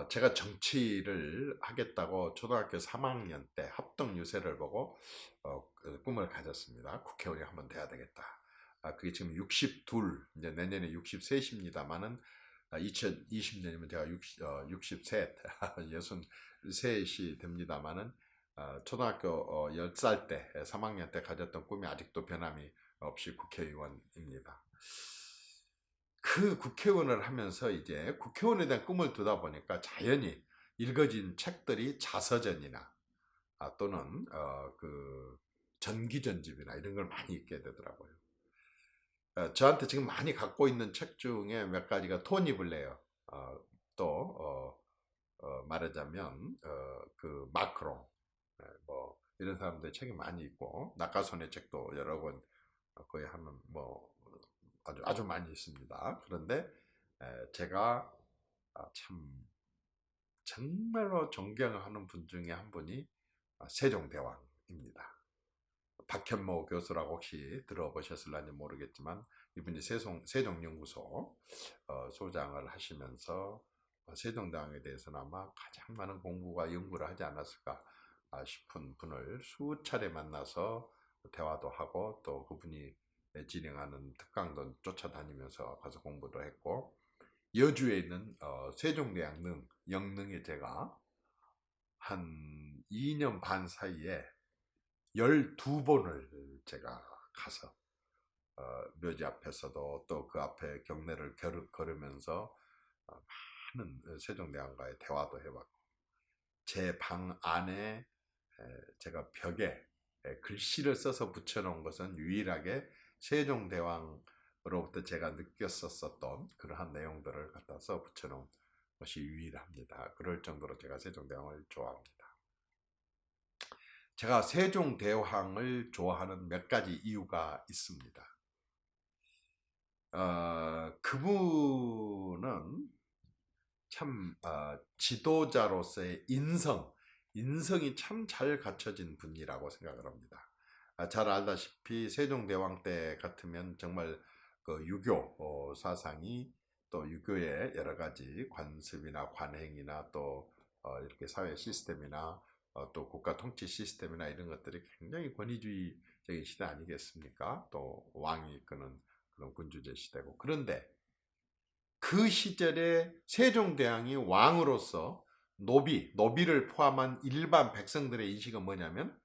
제가 정치를 하겠다고 초등학교 3학년 때 합동 유세를 보고 그 꿈을 가졌습니다. 국회의원이 한번 돼야 되겠다. 그게 지금 62, 이제 내년에 63입니다만은 2020년이면 제가 63, 63이 됩니다만은 초등학교 10살 때, 3학년 때 가졌던 꿈이 아직도 변함이 없이 국회의원입니다. 그 국회의원을 하면서 이제 국회의원에 대한 꿈을 두다 보니까 자연히 읽어진 책들이 자서전이나 또는 그 전기전집이나 이런 걸 많이 읽게 되더라고요. 저한테 지금 많이 갖고 있는 책 중에 몇 가지가 토니 블레어, 또 말하자면 그 마크롱, 뭐 이런 사람들 책이 많이 있고 낙하손의 책도 여러 권 거의 하면 뭐 아주 많이 있습니다. 그런데 제가 참 정말로 존경하는 분 중에 한 분이 세종대왕입니다. 박현모 교수라고 혹시 들어보셨을지 모르겠지만 이분이 세종연구소 소장을 하시면서 세종대왕에 대해서는 아마 가장 많은 공부와 연구를 하지 않았을까 싶은 분을 수차례 만나서 대화도 하고 또 그분이 진행하는 특강도 쫓아다니면서 가서 공부도 했고, 여주에 있는 세종대왕릉 영릉에 제가 한 2년 반 사이에 12번을 제가 가서 묘지 앞에서도 또 그 앞에 경내를 걸으면서 많은 세종대왕과의 대화도 해봤고, 제 방 안에 제가 벽에 글씨를 써서 붙여놓은 것은 유일하게 세종대왕으로부터 제가 느꼈었던 그러한 내용들을 갖다 써 붙여놓은 것이 유일합니다. 그럴 정도로 제가 세종대왕을 좋아합니다. 제가 세종대왕을 좋아하는 몇 가지 이유가 있습니다. 그분은 참 지도자로서의 인성이 참 잘 갖춰진 분이라고 생각을 합니다. 잘 알다시피 세종대왕 때 같으면 정말 그 유교 사상이, 또 유교의 여러 가지 관습이나 관행이나 또 이렇게 사회 시스템이나 또 국가 통치 시스템이나 이런 것들이 굉장히 권위주의적인 시대 아니겠습니까? 또 왕이 이끄는 그런 군주제 시대고. 그런데 그 시절에 세종대왕이 왕으로서 노비를 포함한 일반 백성들의 인식은 뭐냐면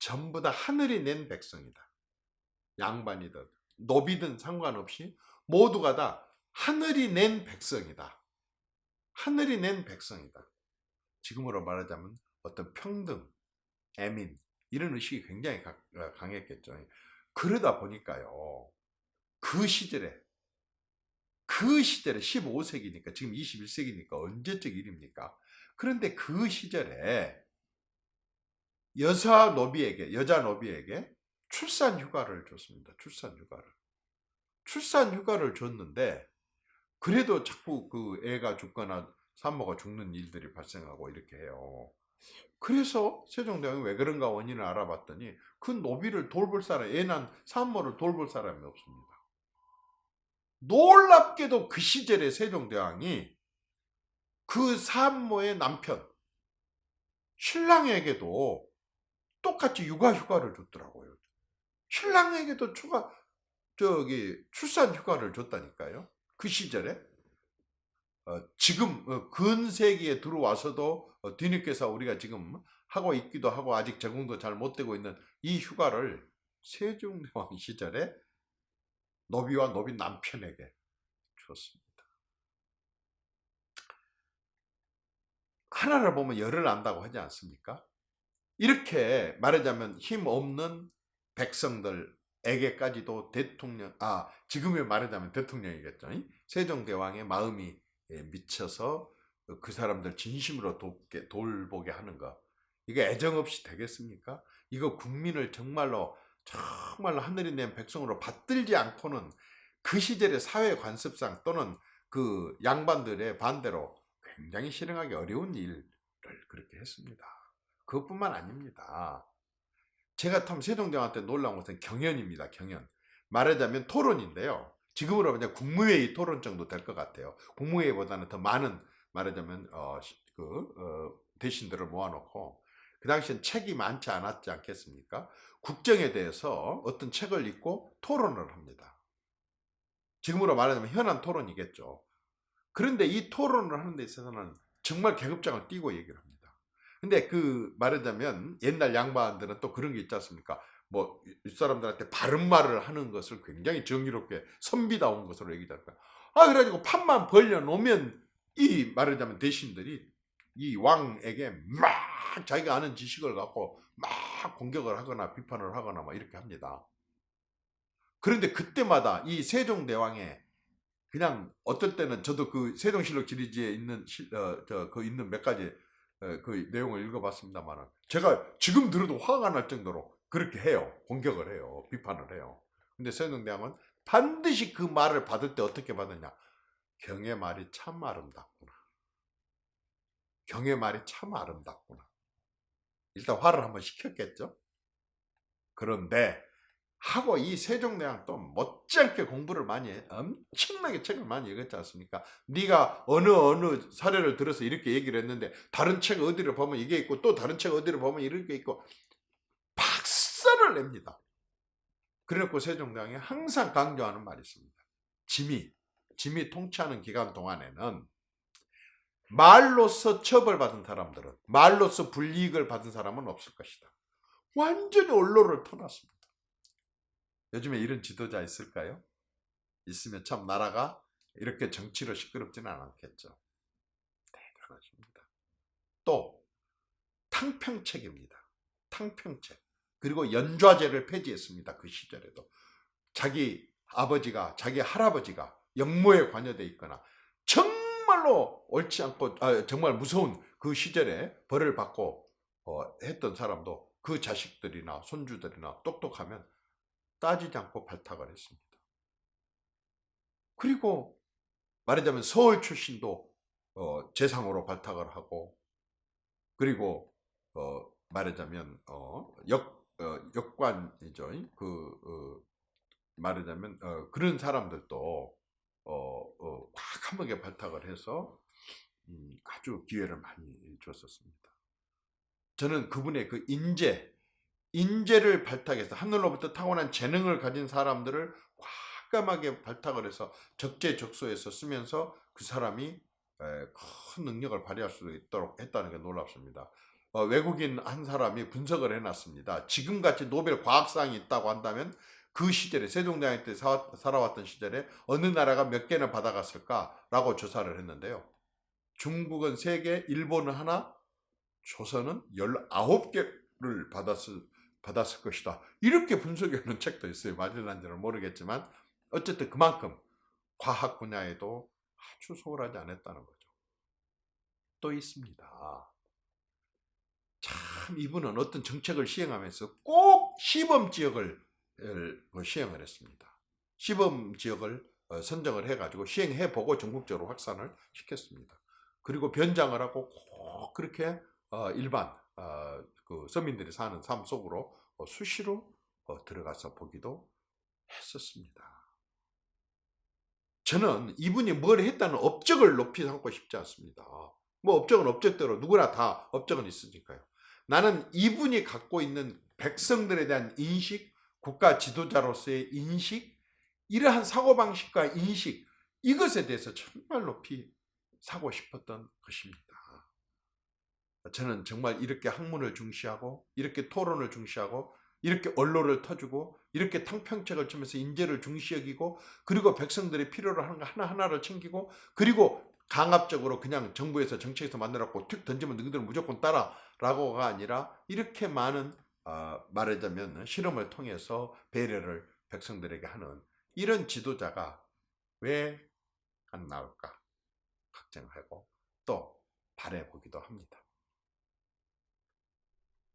전부 다 하늘이 낸 백성이다. 양반이든 노비든 상관없이 모두가 다 하늘이 낸 백성이다. 하늘이 낸 백성이다. 지금으로 말하자면 어떤 평등, 애민 이런 의식이 굉장히 강했겠죠. 그러다 보니까요. 그 시절에 15세기니까 지금 21세기니까 언제적 일입니까? 그런데 그 시절에 여자 노비에게 출산 휴가를 줬습니다. 출산 휴가를 줬는데 그래도 자꾸 그 애가 죽거나 산모가 죽는 일들이 발생하고 이렇게 해요. 그래서 세종대왕이 왜 그런가 원인을 알아봤더니 그 노비를 돌볼 사람, 애 난 산모를 돌볼 사람이 없습니다. 놀랍게도 그 시절에 세종대왕이 그 산모의 남편 신랑에게도 똑같이 육아휴가를 줬더라고요. 신랑에게도 출산 휴가를 줬다니까요. 그 시절에 지금 근세기에 들어와서도 뒤늦게서 우리가 지금 하고 있기도 하고 아직 적응도 잘 못되고 있는 이 휴가를 세종대왕 시절에 노비와 노비 남편에게 줬습니다. 하나를 보면 열을 안다고 하지 않습니까? 이렇게 말하자면 힘없는 백성들에게까지도 지금에 말하자면 대통령이겠죠. 세종대왕의 마음이 미쳐서 그 사람들 진심으로 돌보게 하는 것. 이거 애정 없이 되겠습니까? 이거 국민을 정말로 하늘이 낸 백성으로 받들지 않고는 그 시절의 사회 관습상 또는 그 양반들의 반대로 굉장히 실행하기 어려운 일을 그렇게 했습니다. 그것뿐만 아닙니다. 제가 참 세종대왕 때 놀라운 것은 경연입니다. 경연. 말하자면 토론인데요. 지금으로 그냥 국무회의 토론 정도 될 것 같아요. 국무회의보다는 더 많은 말하자면 대신들을 모아놓고 그 당시엔 책이 많지 않았지 않겠습니까? 국정에 대해서 어떤 책을 읽고 토론을 합니다. 지금으로 말하자면 현안 토론이겠죠. 그런데 이 토론을 하는 데 있어서는 정말 계급장을 띄고 얘기를 합니다. 근데 말하자면 옛날 양반들은 또 그런 게 있지 않습니까? 뭐 윗사람들한테 바른 말을 하는 것을 굉장히 정의롭게 선비다운 것으로 얘기할까. 그래가지고 판만 벌려놓으면 이 말하자면 대신들이 이 왕에게 막 자기가 아는 지식을 갖고 막 공격을 하거나 비판을 하거나 막 이렇게 합니다. 그런데 그때마다 이 세종대왕의 그냥 어떨 때는 저도 그 세종실록 지리지에 있는 있는 몇 가지 그 내용을 읽어봤습니다만은 제가 지금 들어도 화가 날 정도로 그렇게 해요. 공격을 해요. 비판을 해요. 근데 세종대왕은 반드시 그 말을 받을 때 어떻게 받느냐. 경의 말이 참 아름답구나. 경의 말이 참 아름답구나. 일단 화를 한번 식혔겠죠. 그런데 하고 이 세종대왕 또 못지않게 공부를 많이 해. 엄청나게 책을 많이 읽었지 않습니까? 네가 어느 사례를 들어서 이렇게 얘기를 했는데 다른 책 어디를 보면 이게 있고 또 다른 책 어디를 보면 이렇게 있고 박살을 냅니다. 그래놓고 세종대왕이 항상 강조하는 말이 있습니다. 짐이 통치하는 기간 동안에는 말로서 처벌받은 사람들은, 말로서 불이익을 받은 사람은 없을 것이다. 완전히 언론을 터놨습니다. 요즘에 이런 지도자 있을까요? 있으면 참 나라가 이렇게 정치로 시끄럽지는 않았겠죠. 대단하십니다. 또 탕평책입니다. 탕평책. 그리고 연좌제를 폐지했습니다. 그 시절에도. 자기 아버지가, 자기 할아버지가 영모에 관여돼 있거나 정말로 옳지 않고 정말 무서운 그 시절에 벌을 받고 했던 사람도 그 자식들이나 손주들이나 똑똑하면 따지지 않고 발탁을 했습니다. 그리고 말하자면 서울 출신도 재상으로 발탁을 하고, 그리고 말하자면 역관이죠. 말하자면 그런 사람들도 과감하게 발탁을 해서 아주 기회를 많이 줬었습니다. 저는 그분의 그 인재를 발탁해서 하늘로부터 타고난 재능을 가진 사람들을 과감하게 발탁을 해서 적재적소에서 쓰면서 그 사람이 큰 능력을 발휘할 수 있도록 했다는 게 놀랍습니다. 외국인 한 사람이 분석을 해놨습니다. 지금같이 노벨 과학상이 있다고 한다면 그 시절에 세종대왕 때 살아왔던 시절에 어느 나라가 몇 개나 받아갔을까라고 조사를 했는데요. 중국은 3개, 일본은 하나, 조선은 19개를 받았을 것이다. 이렇게 분석해놓은 책도 있어요. 맞을런지는 모르겠지만 어쨌든 그만큼 과학 분야에도 아주 소홀하지 않았다는 거죠. 또 있습니다. 참 이분은 어떤 정책을 시행하면서 꼭 시범지역을 시행을 했습니다. 시범지역을 선정을 해가지고 시행해보고 전국적으로 확산을 시켰습니다. 그리고 변장을 하고 꼭 그렇게 일반 그 서민들이 사는 삶 속으로 수시로 들어가서 보기도 했었습니다. 저는 이분이 뭘 했다는 업적을 높이 삼고 싶지 않습니다. 뭐 업적은 업적대로 누구나 다 업적은 있으니까요. 나는 이분이 갖고 있는 백성들에 대한 인식, 국가 지도자로서의 인식, 이러한 사고방식과 인식, 이것에 대해서 정말 높이 사고 싶었던 것입니다. 저는 정말 이렇게 학문을 중시하고 이렇게 토론을 중시하고 이렇게 언론을 터주고 이렇게 탕평책을 치면서 인재를 중시 여기고 그리고 백성들이 필요로 하는 거 하나하나를 챙기고 그리고 강압적으로 그냥 정부에서 정책에서 만들었고 툭 던지면 너희들은 무조건 따라라고가 아니라 이렇게 많은 말하자면 실험을 통해서 배려를 백성들에게 하는 이런 지도자가 왜 안 나올까 걱정하고 또 바라보기도 합니다.